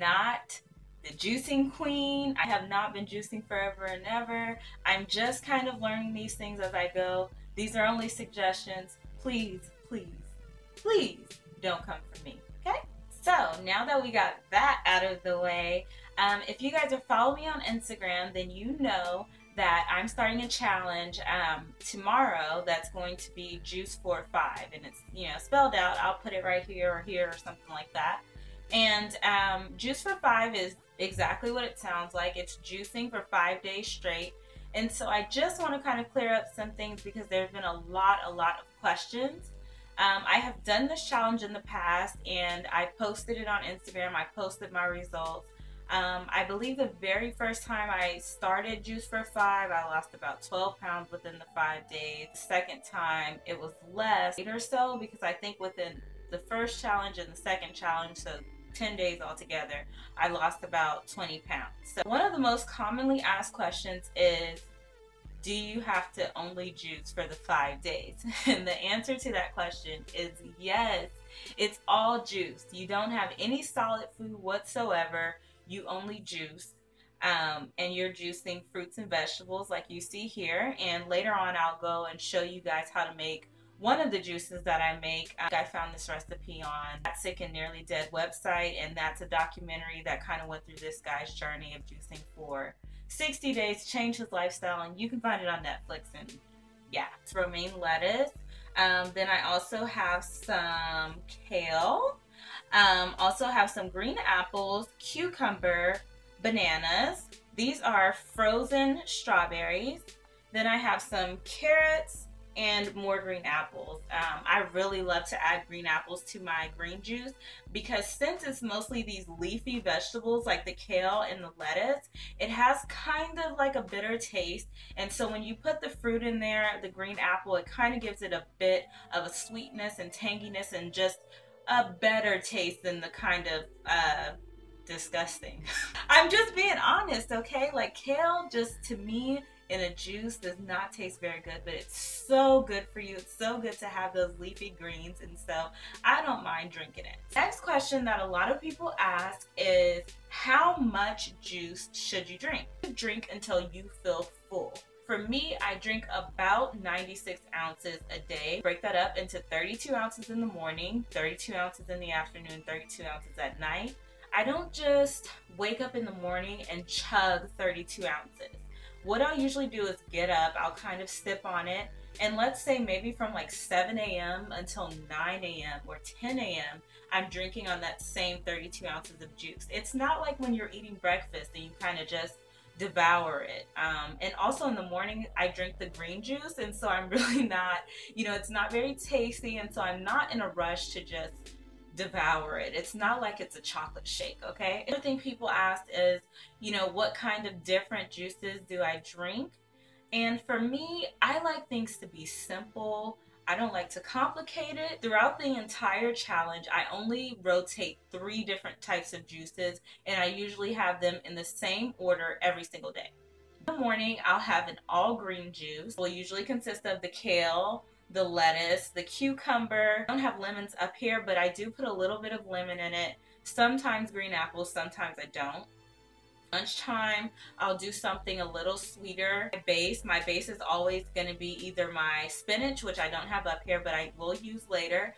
not the juicing queen. I have not been juicing forever and ever. I'm just kind of learning these things as I go. These are only suggestions. Please, please, please don't come for me, okay? So now that we got that out of the way, if you guys are following me on Instagram, then you know that I'm starting a challenge tomorrow that's going to be Juice for 5, and it's, you know, spelled out. I'll put it right here or something like that. And Juice for 5 is exactly what it sounds like. It's juicing for 5 days straight. And so I just want to kind of clear up some things because there's been a lot of questions. I have done this challenge in the past and I posted it on Instagram. I posted my results. I believe the very first time I started Juice for 5, I lost about 12 pounds within the 5 days. The second time it was less or so, because I think within the first challenge and the second challenge, so 10 days altogether, I lost about 20 pounds. So one of the most commonly asked questions is, do you have to only juice for the 5 days? And the answer to that question is yes. It's all juice. You don't have any solid food whatsoever. You only juice. And you're juicing fruits and vegetables like you see here. And later on I'll go and show you guys how to make one of the juices that I make. I found this recipe on That Sick and Nearly Dead website, and that's a documentary that kind of went through this guy's journey of juicing for 60 days, changed his lifestyle, and you can find it on Netflix. And yeah, it's romaine lettuce. Then I also have some kale. Also have some green apples, cucumber, bananas. These are frozen strawberries. Then I have some carrots and more green apples. I really love to add green apples to my green juice because since it's mostly these leafy vegetables like the kale and the lettuce, it has kind of like a bitter taste. And so when you put the fruit in there, the green apple, it kind of gives it a bit of a sweetness and tanginess and just a better taste than the kind of disgusting. I'm just being honest, okay? Like kale just to me in a juice does not taste very good, but it's so good for you. It's so good to have those leafy greens, and so I don't mind drinking it. Next question that a lot of people ask is, how much juice should you drink? Drink until you feel full. For me, I drink about 96 ounces a day. Break that up into 32 ounces in the morning, 32 ounces in the afternoon, 32 ounces at night. I don't just wake up in the morning and chug 32 ounces. What I'll usually do is get up, I'll kind of sip on it, and let's say maybe from like 7 a.m. until 9 a.m. or 10 a.m. I'm drinking on that same 32 ounces of juice. It's not like when you're eating breakfast and you kind of just devour it. And also in the morning I drink the green juice, and so I'm really not, you know, it's not very tasty, and so I'm not in a rush to just devour it. It's not like it's a chocolate shake, okay? Another thing people ask is, you know, what kind of different juices do I drink? And for me, I like things to be simple. I don't like to complicate it. Throughout the entire challenge, I only rotate 3 different types of juices, and I usually have them in the same order every single day. In the morning, I'll have an all green juice. It will usually consist of the kale, the lettuce, the cucumber. I don't have lemons up here, but I do put a little bit of lemon in it. Sometimes green apples, sometimes I don't. Lunchtime, I'll do something a little sweeter. My base is always going to be either my spinach, which I don't have up here, but I will use later,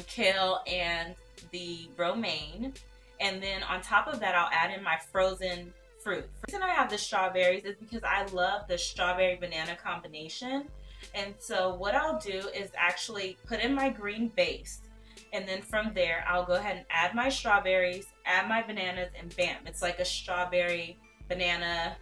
kale, and the romaine. And then on top of that, I'll add in my frozen fruit. The reason I have the strawberries is because I love the strawberry banana combination. And so what I'll do is actually put in my green base, and then from there I'll go ahead and add my strawberries, add my bananas, and bam, it's like a strawberry banana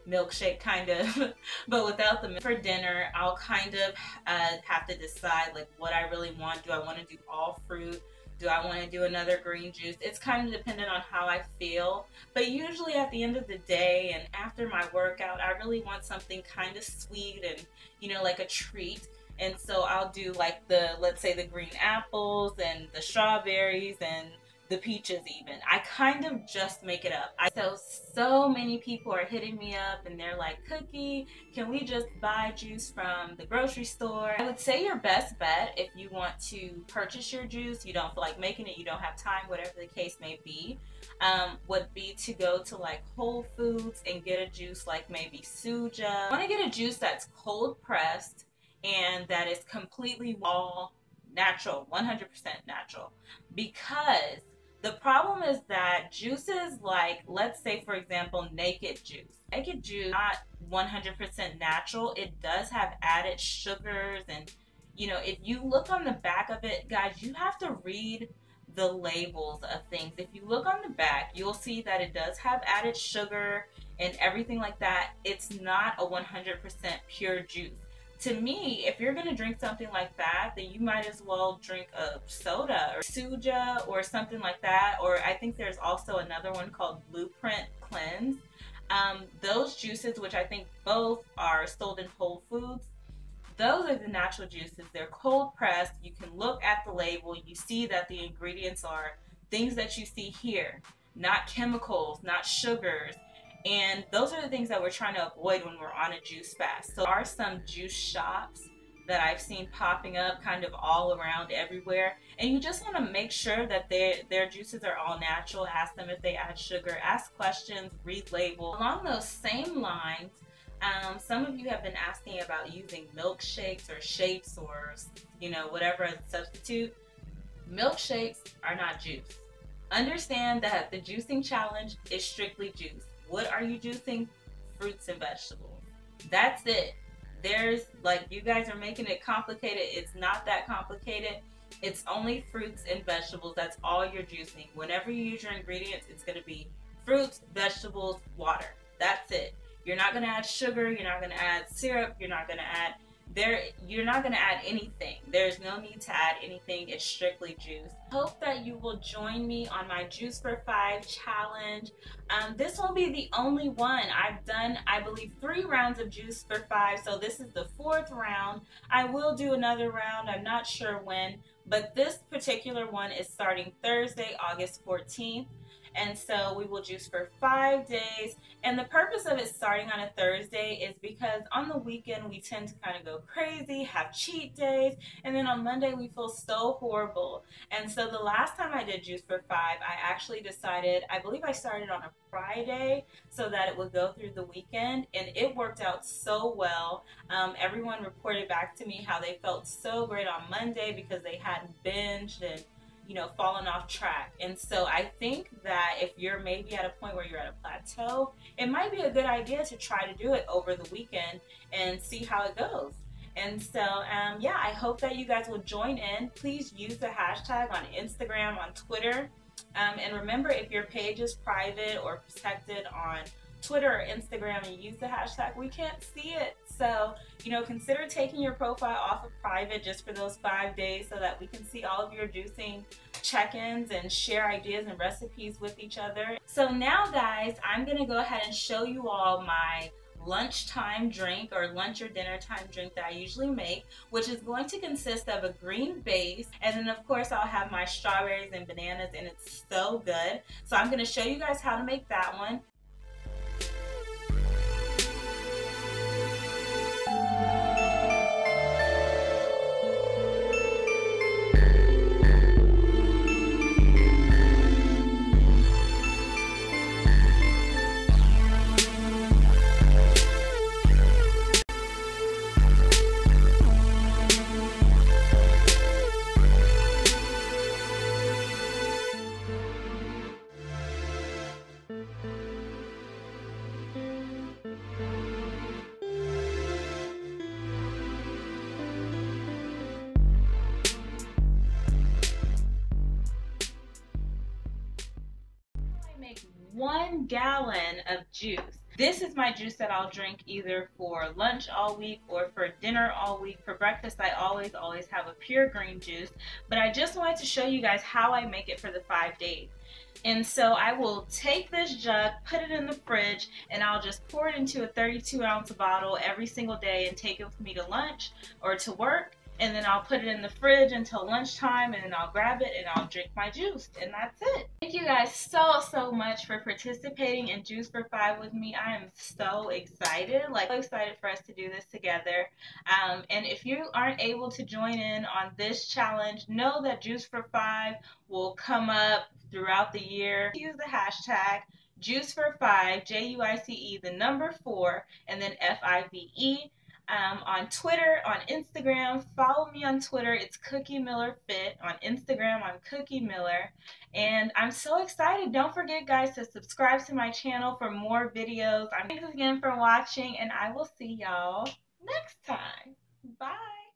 milkshake kind of, but without the milk. For dinner, I'll kind of have to decide like what I really want. Do I want to do all fruit? Do I want to do another green juice? It's kind of dependent on how I feel. But usually at the end of the day and after my workout, I really want something kind of sweet and, you know, like a treat. And so I'll do like let's say the green apples and the strawberries and the peaches even. I kind of just make it up. So many people are hitting me up and they're like, Cookie, can we just buy juice from the grocery store? I would say your best bet if you want to purchase your juice, you don't feel like making it, you don't have time, whatever the case may be, would be to go to like Whole Foods and get a juice like maybe Suja. I want to get a juice that's cold pressed and that is completely all natural, 100% natural, because the problem is that juices like, let's say for example, Naked Juice. Naked Juice, not 100% natural. It does have added sugars, and you know, if you look on the back of it, guys, you have to read the labels of things. If you look on the back, you'll see that it does have added sugar and everything like that. It's not a 100% pure juice. To me, if you're going to drink something like that, then you might as well drink a soda or Suja or something like that. Or I think there's also another one called Blueprint Cleanse. Those juices, which I think both are sold in Whole Foods, those are the natural juices. They're cold pressed. You can look at the label. You see that the ingredients are things that you see here, not chemicals, not sugars. And those are the things that we're trying to avoid when we're on a juice fast. So there are some juice shops that I've seen popping up kind of all around everywhere. And you just want to make sure that their juices are all natural. Ask them if they add sugar. Ask questions. Read labels. Along those same lines, some of you have been asking about using milkshakes or shapes or, you know, whatever as a substitute. Milkshakes are not juice. Understand that the juicing challenge is strictly juice. What are you juicing? Fruits and vegetables. That's it. There's, like, you guys are making it complicated. It's not that complicated. It's only fruits and vegetables. That's all you're juicing. Whenever you use your ingredients, it's going to be fruits, vegetables, water. That's it. You're not going to add sugar. You're not going to add syrup. You're not going to add anything. There's no need to add anything. It's strictly juice. Hope that you will join me on my Juice for 5 challenge. This will be the only one. I've done, I believe, 3 rounds of Juice for 5, so this is the 4th round. I will do another round. I'm not sure when, but this particular one is starting Thursday, August 14th. And so we will juice for 5 days. And the purpose of it starting on a Thursday is because on the weekend we tend to kind of go crazy, have cheat days, and then on Monday we feel so horrible. And so the last time I did Juice for 5, I actually decided, I believe I started on a Friday so that it would go through the weekend, and it worked out so well. Everyone reported back to me how they felt so great on Monday because they hadn't binged and, you know, fallen off track. And so I think that if you're maybe at a point where you're at a plateau, it might be a good idea to try to do it over the weekend and see how it goes. And so, yeah, I hope that you guys will join in. Please use the hashtag on Instagram, on Twitter. And remember, if your page is private or protected on Twitter or Instagram and you use the hashtag, we can't see it. So, you know, consider taking your profile off of private just for those 5 days so that we can see all of your juicing check-ins and share ideas and recipes with each other. So now, guys, I'm going to go ahead and show you all my lunchtime drink or lunch or dinner time drink that I usually make, which is going to consist of a green base, and then of course I'll have my strawberries and bananas, and it's so good. So I'm going to show you guys how to make that one. Make 1 gallon of juice. This is my juice that I'll drink either for lunch all week or for dinner all week. For breakfast, I always have a pure green juice, but I just wanted to show you guys how I make it for the 5 days. And so I will take this jug, put it in the fridge, and I'll just pour it into a 32-ounce bottle every single day and take it with me to lunch or to work. and then I'll put it in the fridge until lunchtime, and then I'll grab it and I'll drink my juice, and that's it. Thank you guys so much for participating in Juice for 5 with me. I am so excited, like so excited for us to do this together. And if you aren't able to join in on this challenge, know that Juice for 5 will come up throughout the year. Use the hashtag Juice for 5, JUICE, the number 4, and then FIVE. On Twitter, on Instagram. Follow me on Twitter. It's Cookie Miller Fit. On Instagram, I'm Cookie Miller. And I'm so excited. Don't forget, guys, to subscribe to my channel for more videos. Thanks again for watching, and I will see y'all next time. Bye.